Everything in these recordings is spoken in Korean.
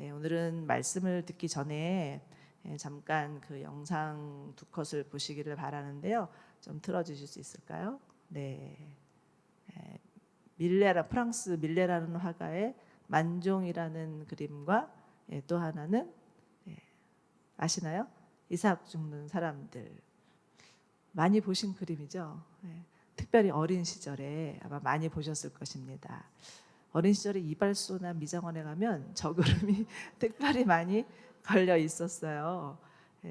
네, 오늘은 말씀을 듣기 전에 잠깐 그 영상 두 컷을 보시기를 바라는데요. 좀 틀어주실 수 있을까요? 네, 밀레라 프랑스 밀레라는 화가의 만종이라는 그림과 또 하나는 아시나요? 이삭 죽는 사람들. 많이 보신 그림이죠. 특별히 어린 시절에 아마 많이 보셨을 것입니다. 어린 시절에 이발소나 미장원에 가면 저 그림이 특별히 많이 걸려 있었어요.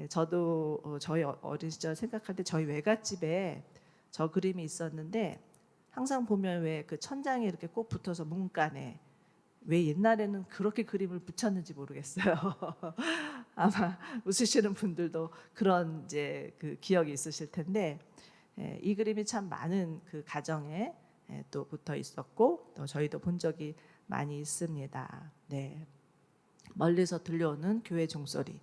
저도 저희 어린 시절 생각할 때 저희 외갓집에 저 그림이 있었는데 항상 보면 왜 그 천장에 이렇게 꼭 붙어서 문간에 왜 옛날에는 그렇게 그림을 붙였는지 모르겠어요. 아마 웃으시는 분들도 그런 이제 그 기억이 있으실 텐데 이 그림이 참 많은 그 가정에 또 붙어 있었고 또 저희도 본 적이 많이 있습니다. 네, 멀리서 들려오는 교회 종소리,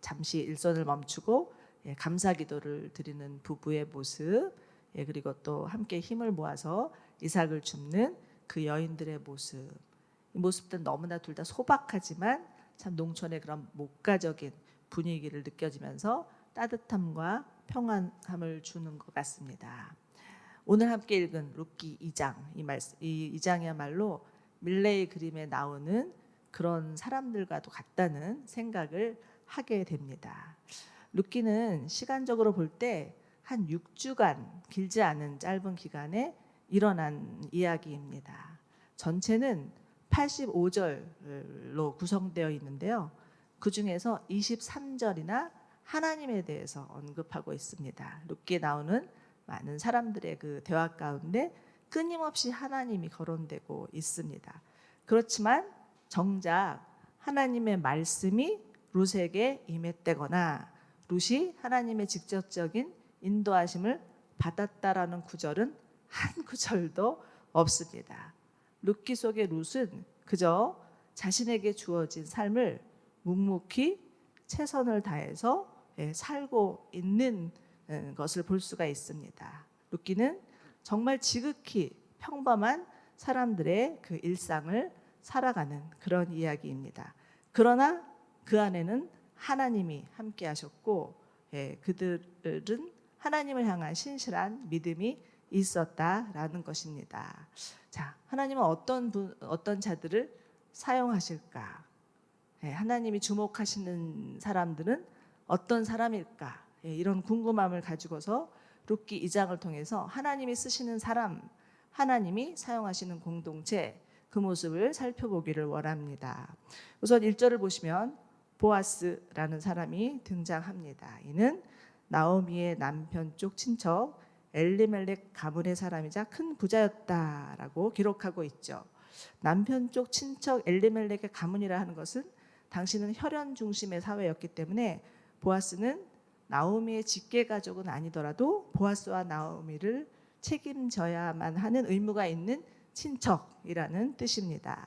잠시 일선을 멈추고 감사기도를 드리는 부부의 모습, 그리고 또 함께 힘을 모아서 이삭을 줍는 그 여인들의 모습. 이 모습들은 너무나 둘 다 소박하지만 참 농촌의 그런 목가적인 분위기를 느껴지면서 따뜻함과 평안함을 주는 것 같습니다. 오늘 함께 읽은 룻기 2장, 이 2장이야말로 밀레의 그림에 나오는 그런 사람들과도 같다는 생각을 하게 됩니다. 룻기는 시간적으로 볼 때 한 6주간 길지 않은 짧은 기간에 일어난 이야기입니다. 전체는 85절로 구성되어 있는데요. 그 중에서 23절이나 하나님에 대해서 언급하고 있습니다. 룻기에 나오는 많은 사람들의 그 대화 가운데 끊임없이 하나님이 거론되고 있습니다. 그렇지만 정작 하나님의 말씀이 룻에게 임했다거나 룻이 하나님의 직접적인 인도하심을 받았다라는 구절은 한 구절도 없습니다. 룻기 속의 룻은 그저 자신에게 주어진 삶을 묵묵히 최선을 다해서 살고 있는 것을 볼 수가 있습니다. 룻기는 정말 지극히 평범한 사람들의 그 일상을 살아가는 그런 이야기입니다. 그러나 그 안에는 하나님이 함께 하셨고 그들은 하나님을 향한 신실한 믿음이 있었다라는 것입니다. 자, 하나님은 어떤 자들을 사용하실까? 하나님이 주목하시는 사람들은 어떤 사람일까? 이런 궁금함을 가지고서 룻기 2장을 통해서 하나님이 쓰시는 사람, 하나님이 사용하시는 공동체, 그 모습을 살펴보기를 원합니다. 우선 1절을 보시면 보아스라는 사람이 등장합니다. 이는 나오미의 남편 쪽 친척 엘리멜렉 가문의 사람이자 큰 부자였다라고 기록하고 있죠. 남편 쪽 친척 엘리멜렉의 가문이라 하는 것은 당시는 혈연 중심의 사회였기 때문에 보아스는 나오미의 직계 가족은 아니더라도 보아스와 나오미를 책임져야만 하는 의무가 있는 친척이라는 뜻입니다.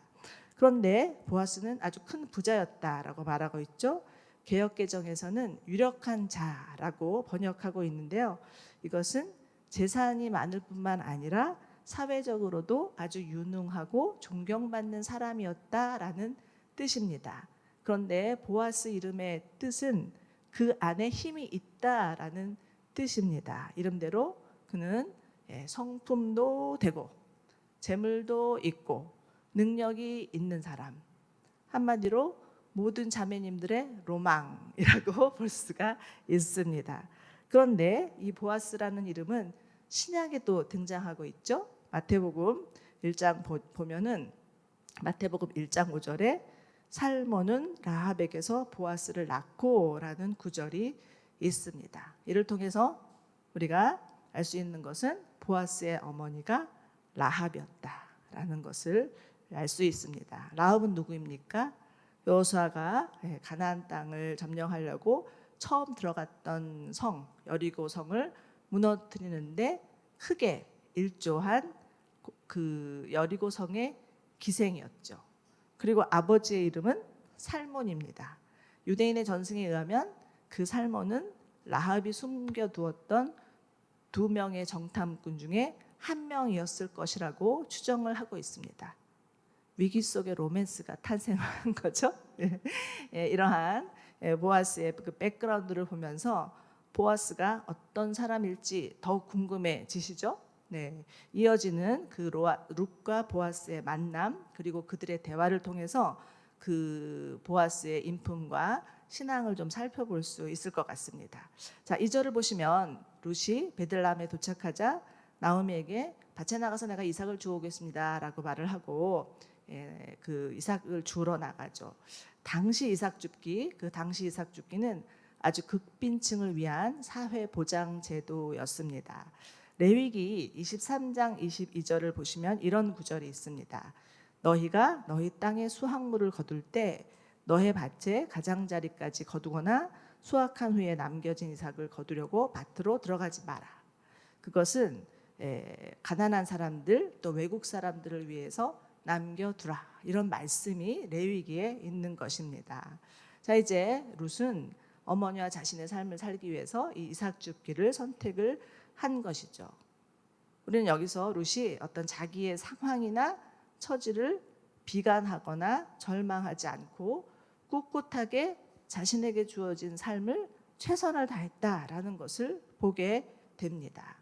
그런데 보아스는 아주 큰 부자였다라고 말하고 있죠. 개역개정에서는 유력한 자라고 번역하고 있는데요. 이것은 재산이 많을 뿐만 아니라 사회적으로도 아주 유능하고 존경받는 사람이었다라는 뜻입니다. 그런데 보아스 이름의 뜻은 그 안에 힘이 있다라는 뜻입니다. 이름대로 그는 성품도 되고 재물도 있고 능력이 있는 사람, 한마디로 모든 자매님들의 로망이라고 볼 수가 있습니다. 그런데 이 보아스라는 이름은 신약에도 등장하고 있죠. 마태복음 1장 보면은 마태복음 1장 5절에 살몬은 라합에게서 보아스를 낳고라는 구절이 있습니다. 이를 통해서 우리가 알 수 있는 것은 보아스의 어머니가 라합이었다라는 것을 알 수 있습니다. 라합은 누구입니까? 여호수아가 가나안 땅을 점령하려고 처음 들어갔던 성 여리고 성을 무너뜨리는데 크게 일조한 그 여리고 성의 기생이었죠. 그리고 아버지의 이름은 살몬입니다. 유대인의 전승에 의하면 그 살몬은 라합이 숨겨두었던 2명의 정탐꾼 중에 한 명이었을 것이라고 추정을 하고 있습니다. 위기 속의 로맨스가 탄생한 거죠. 이러한 보아스의 그 백그라운드를 보면서 보아스가 어떤 사람일지 더욱 궁금해지시죠? 네, 이어지는 그 룻과 보아스의 만남 그리고 그들의 대화를 통해서 그 보아스의 인품과 신앙을 좀 살펴볼 수 있을 것 같습니다. 자, 2절을 보시면 룻이 베들레헴에 도착하자 나오미에게 밭에 나가서 내가 이삭을 주워오겠습니다라고 말을 하고 그 이삭을 주러 나가죠. 당시 이삭 줍기, 그 당시 이삭 줍기는 아주 극빈층을 위한 사회 보장 제도였습니다. 레위기 23장 22절을 보시면 이런 구절이 있습니다. 너희가 너희 땅의 수확물을 거둘 때 너의 밭의 가장자리까지 거두거나 수확한 후에 남겨진 이삭을 거두려고 밭으로 들어가지 마라. 그것은 가난한 사람들 또 외국 사람들을 위해서 남겨두라, 이런 말씀이 레위기에 있는 것입니다. 자, 이제 룻은 어머니와 자신의 삶을 살기 위해서 이 이삭 줍기를 선택을 한 것이죠. 우리는 여기서 룻이 어떤 자기의 상황이나 처지를 비관하거나 절망하지 않고 꿋꿋하게 자신에게 주어진 삶을 최선을 다했다라는 것을 보게 됩니다.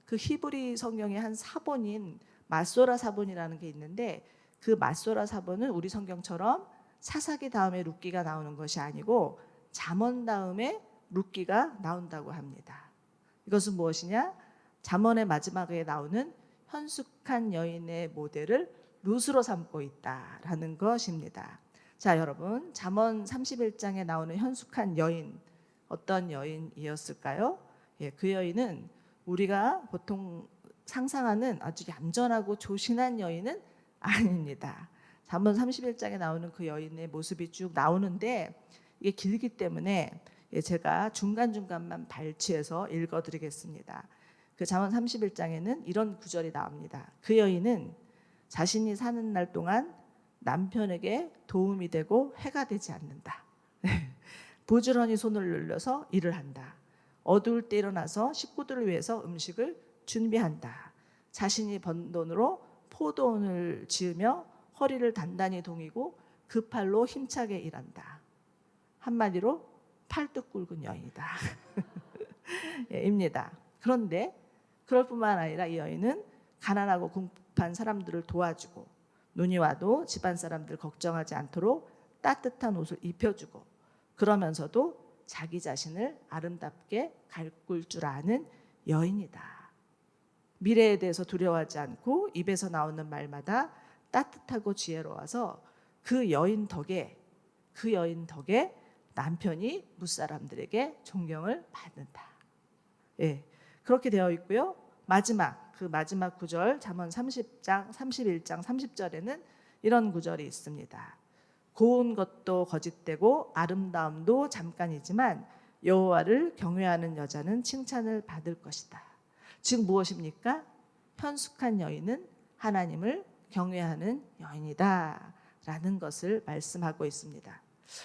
그 히브리 성경의 한 사본인 마소라 사본이라는 게 있는데, 그 마소라 사본은 우리 성경처럼 사사기 다음에 룻기가 나오는 것이 아니고 잠언 다음에 룻기가 나온다고 합니다. 이것은 무엇이냐? 잠언의 마지막에 나오는 현숙한 여인의 모델을 룻으로 삼고 있다라는 것입니다. 자, 여러분, 잠언 31장에 나오는 현숙한 여인, 어떤 여인이었을까요? 그 여인은 우리가 보통 상상하는 아주 얌전하고 조신한 여인은 아닙니다. 잠언 31장에 나오는 그 여인의 모습이 쭉 나오는데 이게 길기 때문에 제가 중간중간만 발췌해서 읽어드리겠습니다. 그 잠언 31장에는 이런 구절이 나옵니다. 그 여인은 자신이 사는 날 동안 남편에게 도움이 되고 해가 되지 않는다. 부지런히 손을 늘려서 일을 한다. 어두울 때 일어나서 식구들을 위해서 음식을 준비한다. 자신이 번 돈으로 포도원을 지으며 허리를 단단히 동이고 그 팔로 힘차게 일한다. 한마디로 팔뚝 굵은 여인이다. 입니다. 그런데 그럴 뿐만 아니라 이 여인은 가난하고 궁핍한 사람들을 도와주고 눈이 와도 집안 사람들 걱정하지 않도록 따뜻한 옷을 입혀주고, 그러면서도 자기 자신을 아름답게 가꿀 줄 아는 여인이다. 미래에 대해서 두려워하지 않고 입에서 나오는 말마다 따뜻하고 지혜로워서 그 여인 덕에 남편이 무사람들에게 존경을 받는다. 그렇게 되어 있고요. 마지막 구절 잠언 30장, 31장, 30절에는 이런 구절이 있습니다. 고운 것도 거짓되고 아름다움도 잠깐이지만 여호와를 경외하는 여자는 칭찬을 받을 것이다. 즉 무엇입니까? 현숙한 여인은 하나님을 경외하는 여인이다 라는 것을 말씀하고 있습니다.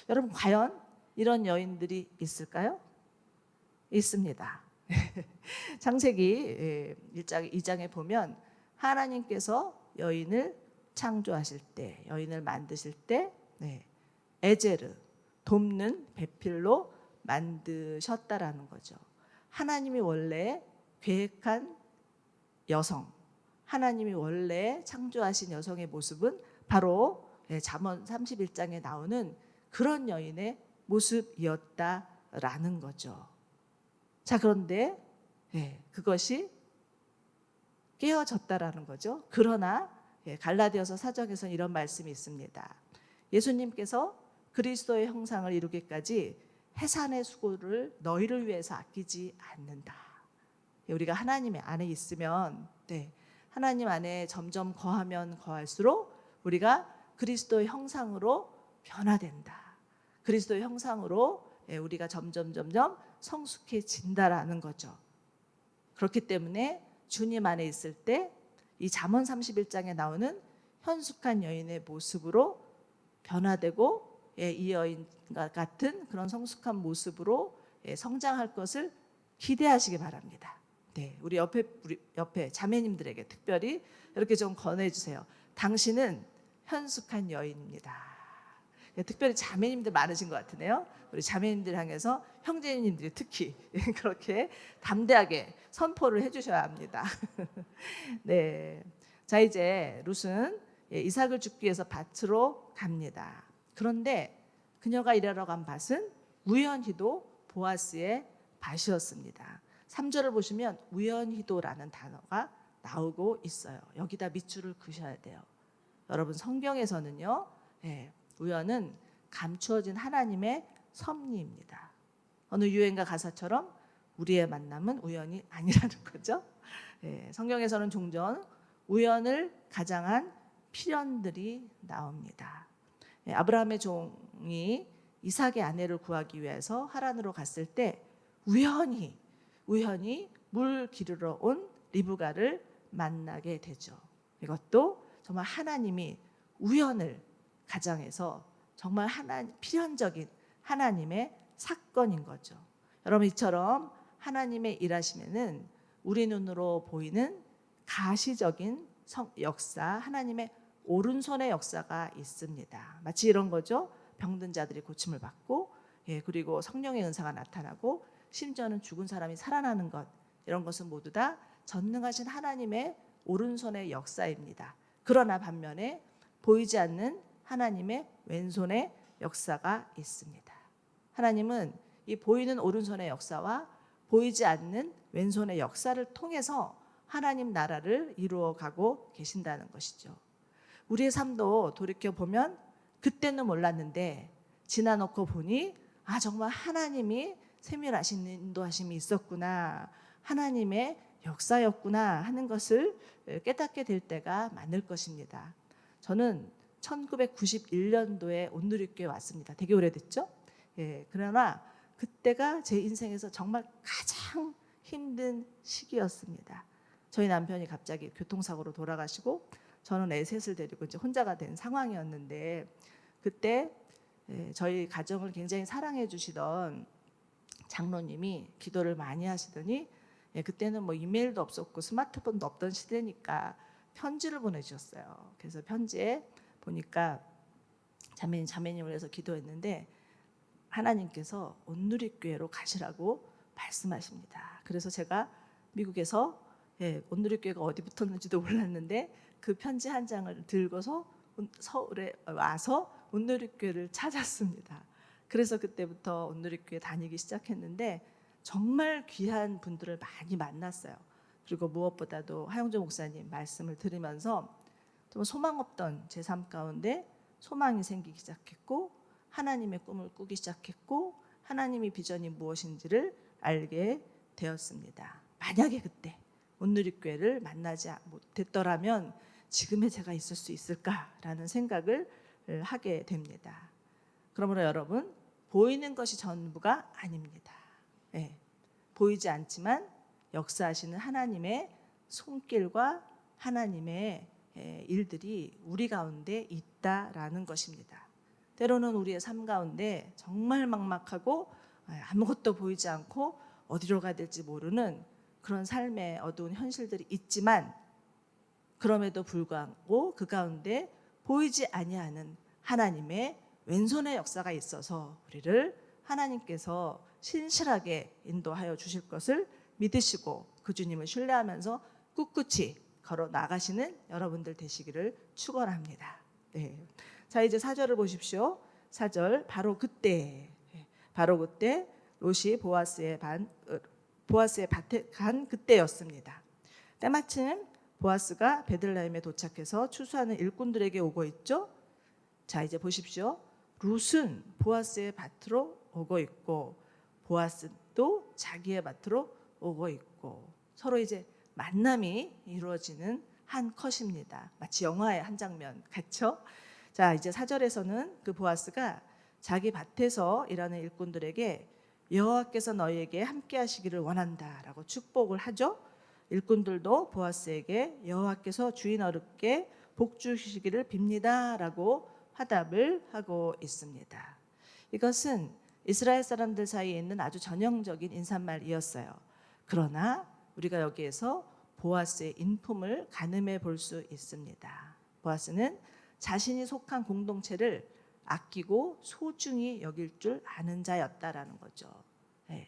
여러분, 과연 이런 여인들이 있을까요? 있습니다. 창세기 1장 2장에 보면 하나님께서 여인을 창조하실 때, 여인을 만드실 때 에제르, 돕는 배필로 만드셨다라는 거죠. 하나님이 원래 계획한 여성, 하나님이 원래 창조하신 여성의 모습은 바로 잠언 31장에 나오는 그런 여인의 모습이었다라는 거죠. 자, 그런데 그것이 깨어졌다라는 거죠. 그러나 갈라디아서 4장에서는 이런 말씀이 있습니다. 예수님께서 그리스도의 형상을 이루기까지 해산의 수고를 너희를 위해서 아끼지 않는다. 우리가 하나님 안에 있으면, 하나님 안에 점점 거하면 거할수록 우리가 그리스도의 형상으로 변화된다. 그리스도의 형상으로 우리가 점점 성숙해진다라는 거죠. 그렇기 때문에 주님 안에 있을 때 이 잠언 31장에 나오는 현숙한 여인의 모습으로 변화되고 이 여인과 같은 그런 성숙한 모습으로 성장할 것을 기대하시기 바랍니다. 우리 옆에 자매님들에게 특별히 이렇게 좀 권해주세요. 당신은 현숙한 여인입니다. 특별히 자매님들 많으신 것 같으네요. 우리 자매님들 향해서 형제님들이 특히 그렇게 담대하게 선포를 해주셔야 합니다. 네, 자 이제 룻은 이삭을 죽기 위해서 밭으로 갑니다. 그런데 그녀가 일하러 간 밭은 우연히도 보아스의 밭이었습니다. 3절을 보시면 우연히도라는 단어가 나오고 있어요. 여기다 밑줄을 그으셔야 돼요. 여러분 성경에서는요, 우연은 감추어진 하나님의 섭리입니다. 어느 유행가 가사처럼 우리의 만남은 우연이 아니라는 거죠. 성경에서는 종종 우연을 가장한 필연들이 나옵니다. 아브라함의 종이 이삭의 아내를 구하기 위해서 하란으로 갔을 때 우연히 물 기르러 온 리브가를 만나게 되죠. 이것도 정말 하나님이 우연을 가장해서 정말 필연적인 하나님의 사건인 거죠. 여러분 이처럼 하나님의 일하심에는 우리 눈으로 보이는 가시적인 역사, 하나님의 오른손의 역사가 있습니다. 마치 이런 거죠. 병든 자들이 고침을 받고, 그리고 성령의 은사가 나타나고, 심지어는 죽은 사람이 살아나는 것, 이런 것은 모두 다 전능하신 하나님의 오른손의 역사입니다. 그러나 반면에 보이지 않는 하나님의 왼손의 역사가 있습니다. 하나님은 이 보이는 오른손의 역사와 보이지 않는 왼손의 역사를 통해서 하나님 나라를 이루어가고 계신다는 것이죠. 우리의 삶도 돌이켜보면 그때는 몰랐는데 지나놓고 보니 정말 하나님이 세밀하신 인도하심이 있었구나, 하나님의 역사였구나 하는 것을 깨닫게 될 때가 많을 것입니다. 저는 1991년도에 온누리교회 왔습니다. 되게 오래됐죠? 그러나 그때가 제 인생에서 정말 가장 힘든 시기였습니다. 저희 남편이 갑자기 교통사고로 돌아가시고 저는 애 셋을 데리고 이제 혼자가 된 상황이었는데, 그때 저희 가정을 굉장히 사랑해 주시던 장로님이 기도를 많이 하시더니, 그때는 뭐 이메일도 없었고 스마트폰도 없던 시대니까 편지를 보내주셨어요. 그래서 편지에 보니까 자매님을 위해서 기도했는데 하나님께서 온누리교회로 가시라고 말씀하십니다. 그래서 제가 미국에서 온누리교회가 어디 붙었는지도 몰랐는데 그 편지 한 장을 들고서 서울에 와서 온누리교회를 찾았습니다. 그래서 그때부터 온누리교회 다니기 시작했는데 정말 귀한 분들을 많이 만났어요. 그리고 무엇보다도 하영조 목사님 말씀을 들으면서 좀 소망 없던 제 삶 가운데 소망이 생기기 시작했고, 하나님의 꿈을 꾸기 시작했고, 하나님의 비전이 무엇인지를 알게 되었습니다. 만약에 그때 온누리교회를 만나지 못했더라면 지금의 제가 있을 수 있을까라는 생각을 하게 됩니다. 그러므로 여러분, 보이는 것이 전부가 아닙니다. 보이지 않지만 역사하시는 하나님의 손길과 하나님의 일들이 우리 가운데 있다라는 것입니다. 때로는 우리의 삶 가운데 정말 막막하고 아무것도 보이지 않고 어디로 가야 될지 모르는 그런 삶의 어두운 현실들이 있지만, 그럼에도 불구하고 그 가운데 보이지 아니하는 하나님의 왼손의 역사가 있어서 우리를 하나님께서 신실하게 인도하여 주실 것을 믿으시고 그 주님을 신뢰하면서 꿋꿋이 걸어 나가시는 여러분들 되시기를 축원합니다. 자 이제 4절을 보십시오. 4절 바로 그때 롯이 보아스의 밭에 간 그때였습니다. 때마침 보아스가 베들레헴에 도착해서 추수하는 일꾼들에게 오고 있죠. 자 이제 보십시오. 룻은 보아스의 밭으로 오고 있고 보아스도 자기의 밭으로 오고 있고, 서로 이제 만남이 이루어지는 한 컷입니다. 마치 영화의 한 장면 같죠? 자 이제 4절에서는 그 보아스가 자기 밭에서 일하는 일꾼들에게 여호와께서 너희에게 함께 하시기를 원한다라고 축복을 하죠. 일꾼들도 보아스에게 여호와께서 주인 어렵게 복 주시기를 빕니다라고 화답을 하고 있습니다. 이것은 이스라엘 사람들 사이에 있는 아주 전형적인 인사말이었어요. 그러나 우리가 여기에서 보아스의 인품을 가늠해 볼 수 있습니다. 보아스는 자신이 속한 공동체를 아끼고 소중히 여길 줄 아는 자였다라는 거죠.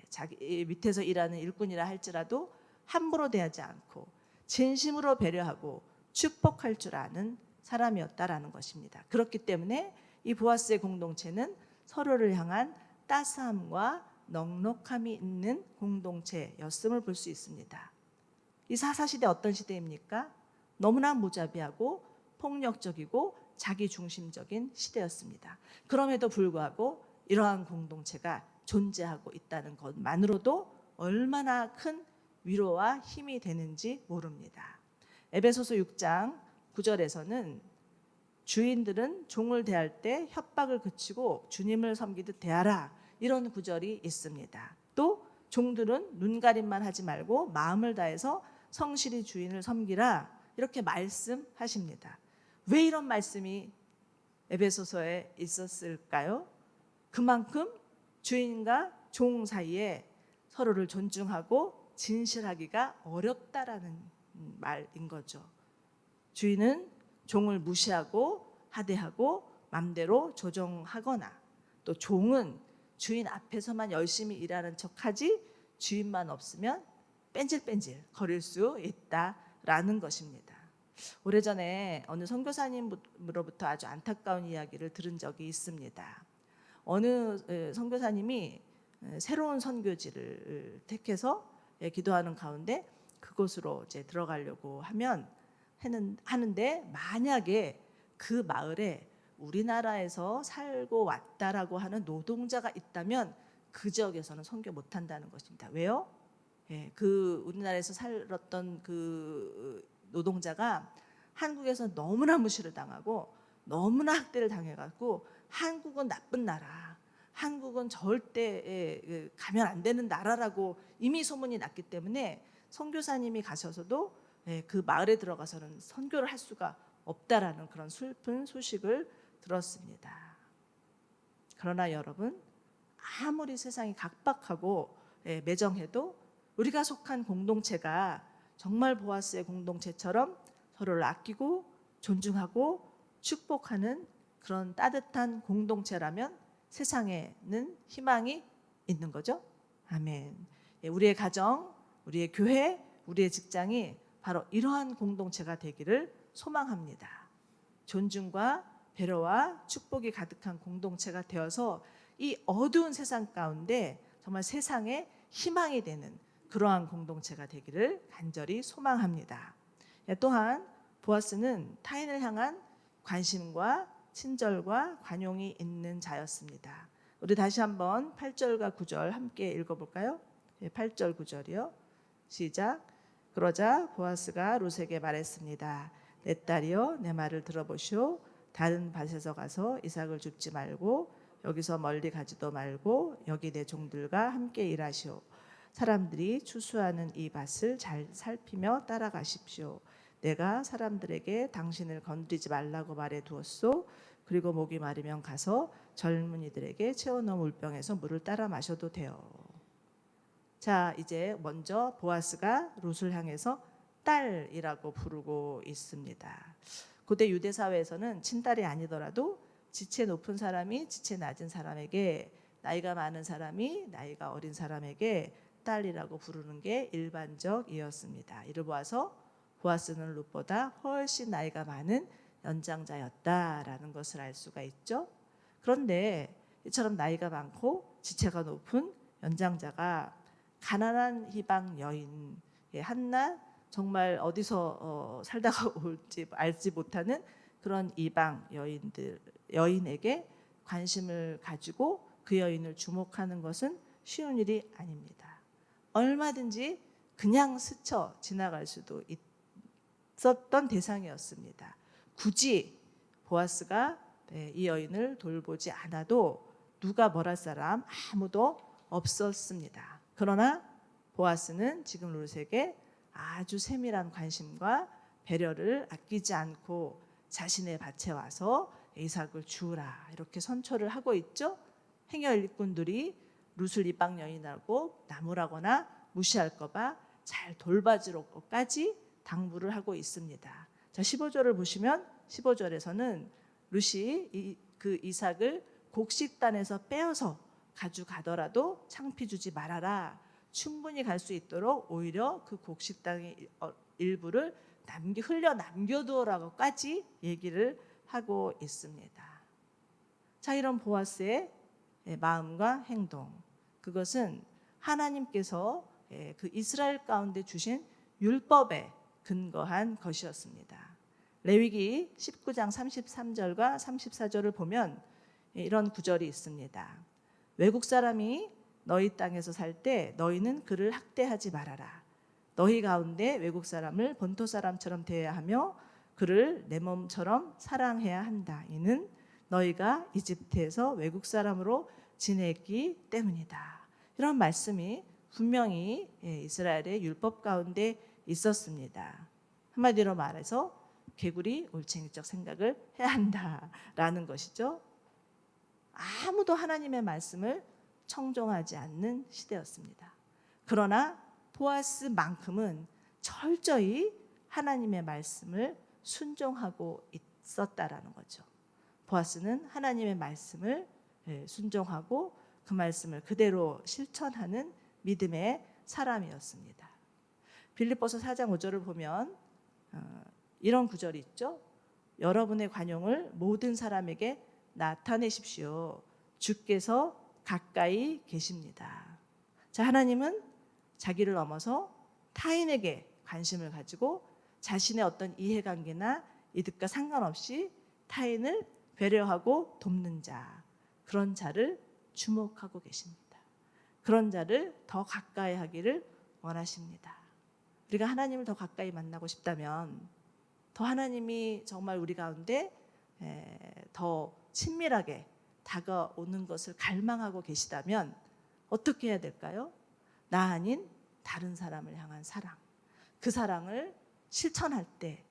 자기 밑에서 일하는 일꾼이라 할지라도 함부로 대하지 않고 진심으로 배려하고 축복할 줄 아는 사람이었다라는 것입니다. 그렇기 때문에 이 보아스의 공동체는 서로를 향한 따스함과 넉넉함이 있는 공동체였음을 볼 수 있습니다. 이 사사시대 어떤 시대입니까? 너무나 무자비하고 폭력적이고 자기중심적인 시대였습니다. 그럼에도 불구하고 이러한 공동체가 존재하고 있다는 것만으로도 얼마나 큰 위로와 힘이 되는지 모릅니다. 에베소서 6장 9절에서는 주인들은 종을 대할 때 협박을 그치고 주님을 섬기듯 대하라, 이런 구절이 있습니다. 또 종들은 눈가림만 하지 말고 마음을 다해서 성실히 주인을 섬기라, 이렇게 말씀하십니다. 왜 이런 말씀이 에베소서에 있었을까요? 그만큼 주인과 종 사이에 서로를 존중하고 진실하기가 어렵다라는 말인 거죠. 주인은 종을 무시하고 하대하고 맘대로 조종하거나, 또 종은 주인 앞에서만 열심히 일하는 척하지 주인만 없으면 뺀질뺀질 거릴 수 있다라는 것입니다. 오래전에 어느 선교사님으로부터 아주 안타까운 이야기를 들은 적이 있습니다. 어느 선교사님이 새로운 선교지를 택해서 기도하는 가운데 그곳으로 이제 들어가려고 하는데, 만약에 그 마을에 우리나라에서 살고 왔다라고 하는 노동자가 있다면 그 지역에서는 선교 못 한다는 것입니다. 왜요? 그 우리나라에서 살았던 그 노동자가 한국에서 너무나 무시를 당하고 너무나 학대를 당해갖고 한국은 나쁜 나라, 한국은 절대 가면 안 되는 나라라고 이미 소문이 났기 때문에 선교사님이 가셔서도 그 마을에 들어가서는 선교를 할 수가 없다라는 그런 슬픈 소식을 들었습니다. 그러나 여러분, 아무리 세상이 각박하고 매정해도 우리가 속한 공동체가 정말 보아스의 공동체처럼 서로를 아끼고 존중하고 축복하는 그런 따뜻한 공동체라면 세상에는 희망이 있는 거죠. 아멘. 우리의 가정, 우리의 교회, 우리의 직장이 바로 이러한 공동체가 되기를 소망합니다. 존중과 배려와 축복이 가득한 공동체가 되어서 이 어두운 세상 가운데 정말 세상에 희망이 되는 그러한 공동체가 되기를 간절히 소망합니다. 또한 보아스는 타인을 향한 관심과 친절과 관용이 있는 자였습니다. 우리 다시 한번 8절과 9절 함께 읽어볼까요? 8절 9절이요. 시작. 그러자 보아스가 룻에게 말했습니다. 내 딸이여, 내 말을 들어보시오. 다른 밭에서 가서 이삭을 줍지 말고 여기서 멀리 가지도 말고 여기 내 종들과 함께 일하시오. 사람들이 추수하는 이 밭을 잘 살피며 따라가십시오. 내가 사람들에게 당신을 건드리지 말라고 말해 두었소. 그리고 목이 마르면 가서 젊은이들에게 채워놓은 물병에서 물을 따라 마셔도 돼요. 자, 이제 먼저 보아스가 룻을 향해서 딸이라고 부르고 있습니다. 고대 유대 사회에서는 친딸이 아니더라도 지체 높은 사람이 지체 낮은 사람에게, 나이가 많은 사람이 나이가 어린 사람에게 딸이라고 부르는 게 일반적이었습니다. 이를 보아서 보아스는 룻보다 훨씬 나이가 많은 연장자였다라는 것을 알 수가 있죠. 그런데 이처럼 나이가 많고 지체가 높은 연장자가 가난한 이방 여인, 한낱 정말 어디서 살다가 올지 알지 못하는 그런 이방 여인에게 관심을 가지고 그 여인을 주목하는 것은 쉬운 일이 아닙니다. 얼마든지 그냥 스쳐 지나갈 수도 있었던 대상이었습니다. 굳이 보아스가 이 여인을 돌보지 않아도 누가 뭘 할 사람 아무도 없었습니다. 그러나 보아스는 지금 룻에게 아주 세밀한 관심과 배려를 아끼지 않고 자신의 밭에 와서 이삭을 주우라 이렇게 선처를 하고 있죠. 행여 일꾼들이 룻을 이방 여인이라고 나무라거나 무시할까 봐 잘 돌봐주려고까지 당부를 하고 있습니다. 자, 15절을 보시면 15절에서는 룻이 그 이삭을 곡식단에서 빼어서 가져가더라도 창피 주지 말아라. 충분히 갈 수 있도록 오히려 그 곡식단의 일부를 흘려 남겨두어라고까지 얘기를 하고 있습니다. 자, 이런 보아스의 마음과 행동, 그것은 하나님께서 그 이스라엘 가운데 주신 율법에 근거한 것이었습니다. 레위기 19장 33절과 34절을 보면 이런 구절이 있습니다. 외국 사람이 너희 땅에서 살 때 너희는 그를 학대하지 말아라. 너희 가운데 외국 사람을 본토 사람처럼 대해야 하며 그를 내 몸처럼 사랑해야 한다. 이는 너희가 이집트에서 외국 사람으로 지냈기 때문이다. 이런 말씀이 분명히 이스라엘의 율법 가운데 있었습니다. 한마디로 말해서 개구리 올챙이적 생각을 해야 한다라는 것이죠. 아무도 하나님의 말씀을 청종하지 않는 시대였습니다. 그러나 보아스만큼은 철저히 하나님의 말씀을 순종하고 있었다라는 거죠. 보아스는 하나님의 말씀을 순종하고 그 말씀을 그대로 실천하는 믿음의 사람이었습니다. 빌립보서 4장 5절을 보면 이런 구절이 있죠. 여러분의 관용을 모든 사람에게 나타내십시오. 주께서 가까이 계십니다. 자, 하나님은 자기를 넘어서 타인에게 관심을 가지고 자신의 어떤 이해관계나 이득과 상관없이 타인을 배려하고 돕는 자, 그런 자를 주목하고 계십니다. 그런 자를 더 가까이 하기를 원하십니다. 우리가 하나님을 더 가까이 만나고 싶다면, 더 하나님이 정말 우리 가운데 더 친밀하게 다가오는 것을 갈망하고 계시다면 어떻게 해야 될까요? 나 아닌 다른 사람을 향한 사랑, 그 사랑을 실천할 때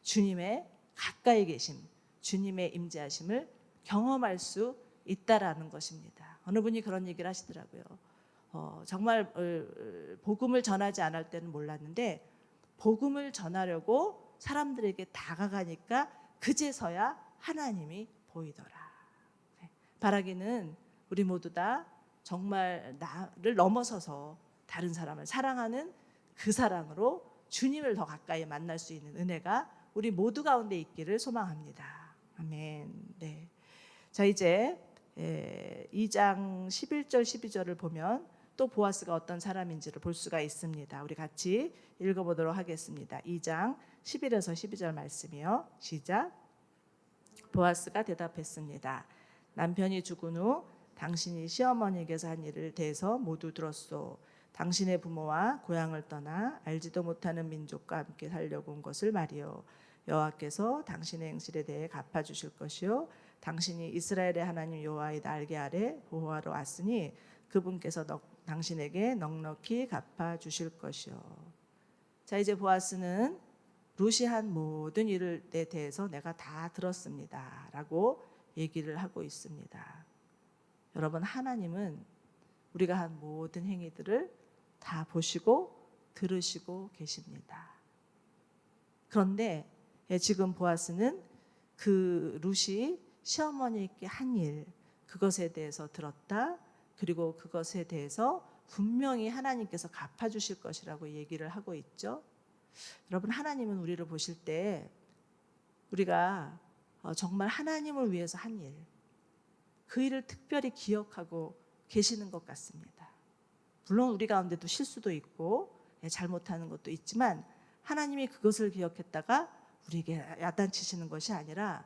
주님의 가까이 계심, 주님의 임재하심을 경험할 수 있다라는 것입니다. 어느 분이 그런 얘기를 하시더라고요. 정말 복음을 전하지 않을 때는 몰랐는데 복음을 전하려고 사람들에게 다가가니까 그제서야 하나님이 보이더라. 바라기는 우리 모두 다 정말 나를 넘어서서 다른 사람을 사랑하는 그 사랑으로 주님을 더 가까이 만날 수 있는 은혜가 우리 모두 가운데 있기를 소망합니다. 아멘. 네. 자, 이제 2장 11절 12절을 보면 또 보아스가 어떤 사람인지를 볼 수가 있습니다. 우리 같이 읽어보도록 하겠습니다. 2장 11에서 12절 말씀이요. 시작. 보아스가 대답했습니다. 남편이 죽은 후 당신이 시어머니에게서 한 일을 대해서 모두 들었소. 당신의 부모와 고향을 떠나 알지도 못하는 민족과 함께 살려고 온 것을 말이요. 여호와께서 당신의 행실에 대해 갚아주실 것이요. 당신이 이스라엘의 하나님 여호와의 날개 아래 보호하러 왔으니 그분께서 당신에게 넉넉히 갚아주실 것이요. 자, 이제 보아스는 룻이 한 모든 일에 대해서 내가 다 들었습니다 라고 얘기를 하고 있습니다. 여러분, 하나님은 우리가 한 모든 행위들을 다 보시고 들으시고 계십니다. 그런데 지금 보아스는 그 룻이 시어머니께 한 일, 그것에 대해서 들었다. 그리고 그것에 대해서 분명히 하나님께서 갚아주실 것이라고 얘기를 하고 있죠. 여러분, 하나님은 우리를 보실 때 우리가 정말 하나님을 위해서 한 일, 그 일을 특별히 기억하고 계시는 것 같습니다. 물론 우리 가운데도 실수도 있고 잘못하는 것도 있지만 하나님이 그것을 기억했다가 우리에게 야단치시는 것이 아니라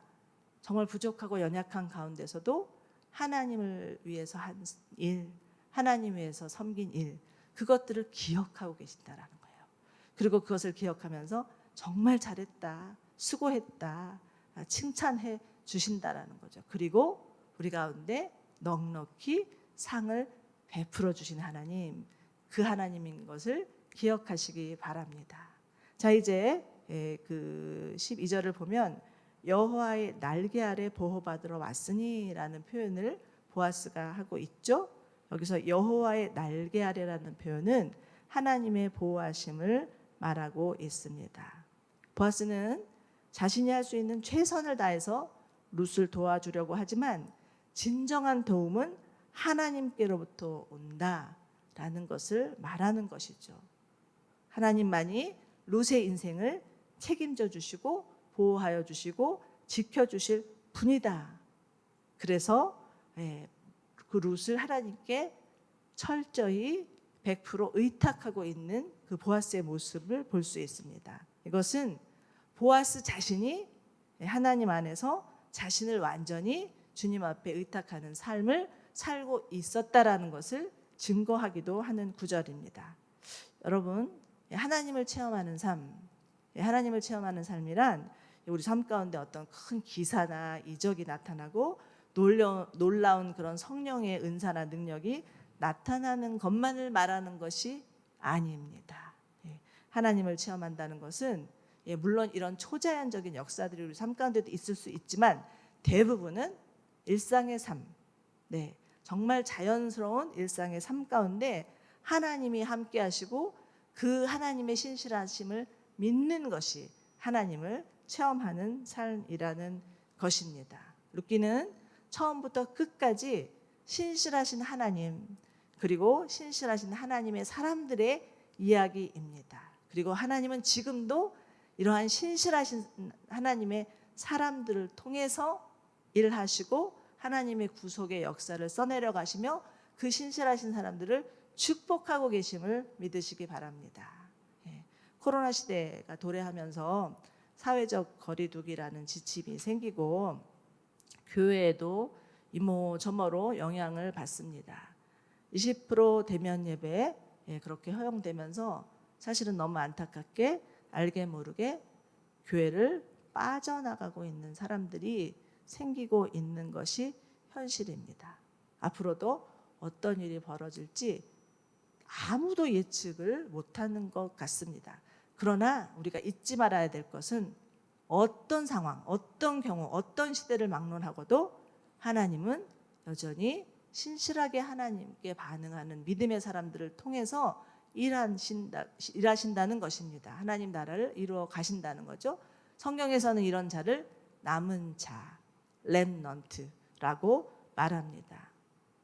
정말 부족하고 연약한 가운데서도 하나님을 위해서 한 일, 하나님 위해서 섬긴 일, 그것들을 기억하고 계신다라는 거예요. 그리고 그것을 기억하면서 정말 잘했다, 수고했다, 칭찬해 주신다라는 거죠. 그리고 우리 가운데 넉넉히 상을 베풀어 주신 하나님, 그 하나님인 것을 기억하시기 바랍니다. 자, 이제 그 12절을 보면 여호와의 날개 아래 보호받으러 왔으니 라는 표현을 보아스가 하고 있죠. 여기서 여호와의 날개 아래라는 표현은 하나님의 보호하심을 말하고 있습니다. 보아스는 자신이 할 수 있는 최선을 다해서 룻을 도와주려고 하지만 진정한 도움은 하나님께로부터 온다라는 것을 말하는 것이죠. 하나님만이 룻의 인생을 책임져 주시고 보호하여 주시고 지켜주실 분이다. 그래서 그 룻을 하나님께 철저히 100% 의탁하고 있는 그 보아스의 모습을 볼 수 있습니다. 이것은 보아스 자신이 하나님 안에서 자신을 완전히 주님 앞에 의탁하는 삶을 살고 있었다라는 것을 증거하기도 하는 구절입니다. 여러분, 하나님을 체험하는 삶, 하나님을 체험하는 삶이란 우리 삶 가운데 어떤 큰 기사나 이적이 나타나고 놀라운 그런 성령의 은사나 능력이 나타나는 것만을 말하는 것이 아닙니다. 하나님을 체험한다는 것은 물론 이런 초자연적인 역사들이 우리 삶 가운데도 있을 수 있지만 대부분은 일상의 삶, 정말 자연스러운 일상의 삶 가운데 하나님이 함께 하시고 그 하나님의 신실하심을 믿는 것이 하나님을 체험하는 삶이라는 것입니다. 룻기는 처음부터 끝까지 신실하신 하나님, 그리고 신실하신 하나님의 사람들의 이야기입니다. 그리고 하나님은 지금도 이러한 신실하신 하나님의 사람들을 통해서 일하시고 하나님의 구속의 역사를 써내려 가시며 그 신실하신 사람들을 축복하고 계심을 믿으시기 바랍니다. 코로나 시대가 도래하면서 사회적 거리두기라는 지침이 생기고 교회에도 이모저모로 영향을 받습니다. 20% 대면 예배 그렇게 허용되면서 사실은 너무 안타깝게 알게 모르게 교회를 빠져나가고 있는 사람들이 생기고 있는 것이 현실입니다. 앞으로도 어떤 일이 벌어질지 아무도 예측을 못하는 것 같습니다. 그러나 우리가 잊지 말아야 될 것은 어떤 상황, 어떤 경우, 어떤 시대를 막론하고도 하나님은 여전히 신실하게 하나님께 반응하는 믿음의 사람들을 통해서 일하신다는 것입니다. 하나님 나라를 이루어 가신다는 거죠. 성경에서는 이런 자를 남은 자, 렘넌트라고 말합니다.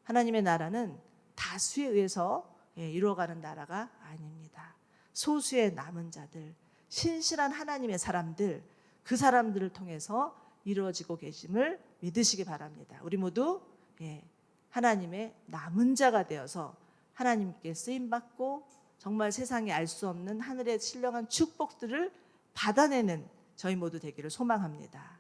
하나님의 나라는 다수에 의해서 이루어가는 나라가 아닙니다. 소수의 남은 자들, 신실한 하나님의 사람들, 그 사람들을 통해서 이루어지고 계심을 믿으시기 바랍니다. 우리 모두 하나님의 남은 자가 되어서 하나님께 쓰임받고 정말 세상에 알 수 없는 하늘의 신령한 축복들을 받아내는 저희 모두 되기를 소망합니다.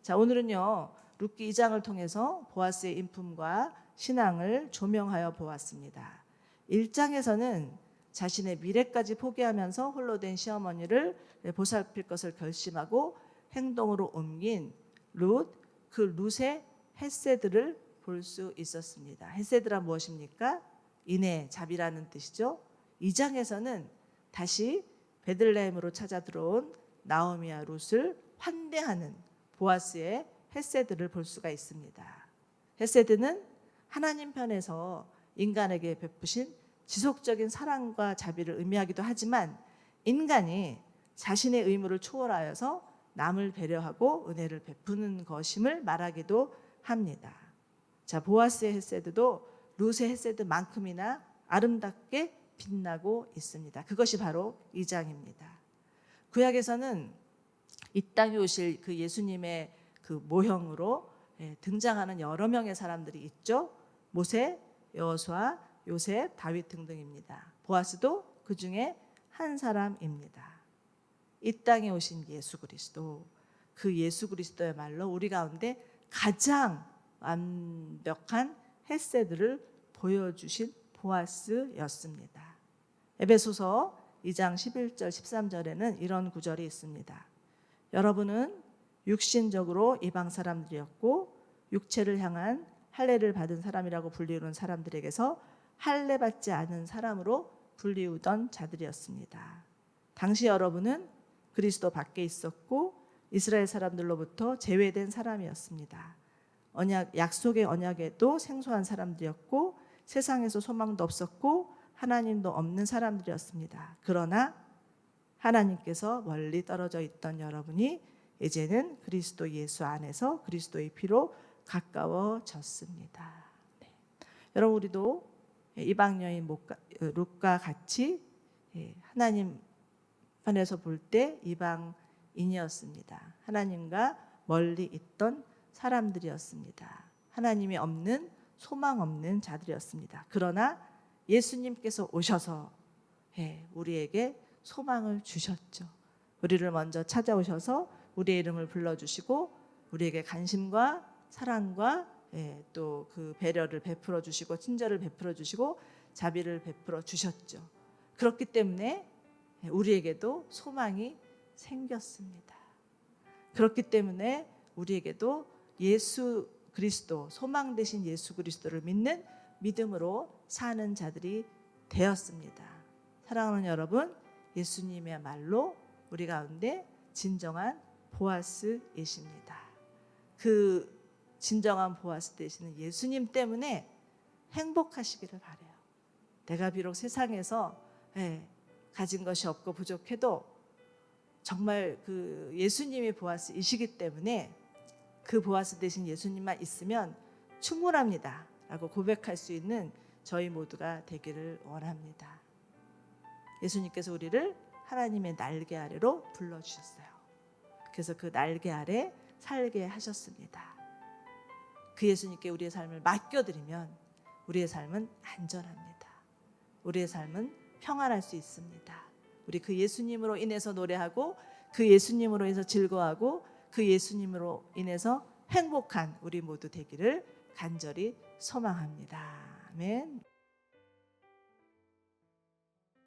자, 오늘은요 룻기 2장을 통해서 보아스의 인품과 신앙을 조명하여 보았습니다. 1장에서는 자신의 미래까지 포기하면서 홀로 된 시어머니를 보살필 것을 결심하고 행동으로 옮긴 룻, 그 룻의 헤세드를 볼 수 있었습니다. 헤세드란 무엇입니까? 인애, 자비라는 뜻이죠. 2장에서는 다시 베들레헴으로 찾아 들어온 나오미와 룻을 환대하는 보아스의 헤세드를 볼 수가 있습니다. 헤세드는 하나님 편에서 인간에게 베푸신 지속적인 사랑과 자비를 의미하기도 하지만 인간이 자신의 의무를 초월하여서 남을 배려하고 은혜를 베푸는 것임을 말하기도 합니다. 자, 보아스의 헤세드도 룻의 헤세드만큼이나 아름답게 빛나고 있습니다. 그것이 바로 2장입니다. 구약에서는 이 땅에 오실 그 예수님의 그 모형으로 등장하는 여러 명의 사람들이 있죠. 모세, 여호수아, 요셉, 다윗 등등입니다. 보아스도 그 중에 한 사람입니다. 이 땅에 오신 예수 그리스도, 그 예수 그리스도야말로 우리 가운데 가장 완벽한 헤세드를 보여주신 보아스였습니다. 에베소서 2장 11절 13절에는 이런 구절이 있습니다. 여러분은 육신적으로 이방 사람들이었고 육체를 향한 할례를 받은 사람이라고 불리우는 사람들에게서 할례받지 않은 사람으로 불리우던 자들이었습니다. 당시 여러분은 그리스도 밖에 있었고 이스라엘 사람들로부터 제외된 사람이었습니다. 약속의 언약에도 생소한 사람들이었고 세상에서 소망도 없었고 하나님도 없는 사람들이었습니다. 그러나 하나님께서 멀리 떨어져 있던 여러분이 이제는 그리스도 예수 안에서 그리스도의 피로 가까워졌습니다. 네. 여러분 우리도 이방 여인 룻과 같이 하나님 편에서 볼 때 이방인이었습니다. 하나님과 멀리 있던 사람들이었습니다. 하나님이 없는 소망 없는 자들이었습니다. 그러나 예수님께서 오셔서 우리에게 소망을 주셨죠. 우리를 먼저 찾아오셔서 우리의 이름을 불러주시고 우리에게 관심과 사랑과 또 그 배려를 베풀어 주시고 친절을 베풀어 주시고 자비를 베풀어 주셨죠. 그렇기 때문에 우리에게도 소망이 생겼습니다. 그렇기 때문에 우리에게도 예수 그리스도, 소망 되신 예수 그리스도를 믿는 믿음으로 사는 자들이 되었습니다. 사랑하는 여러분, 예수님이야말로 우리 가운데 진정한 보아스이십니다. 그 진정한 보아스 되시는 예수님 때문에 행복하시기를 바라요. 내가 비록 세상에서 가진 것이 없고 부족해도 정말 그 예수님이 보아스이시기 때문에 그 보아스 되신 예수님만 있으면 충분합니다 라고 고백할 수 있는 저희 모두가 되기를 원합니다. 예수님께서 우리를 하나님의 날개 아래로 불러주셨어요. 그래서 그 날개 아래 살게 하셨습니다. 그 예수님께 우리의 삶을 맡겨드리면 우리의 삶은 안전합니다. 우리의 삶은 평안할 수 있습니다. 우리 그 예수님으로 인해서 노래하고 그 예수님으로 인해서 즐거워하고 그 예수님으로 인해서 행복한 우리 모두 되기를 간절히 소망합니다. 아멘.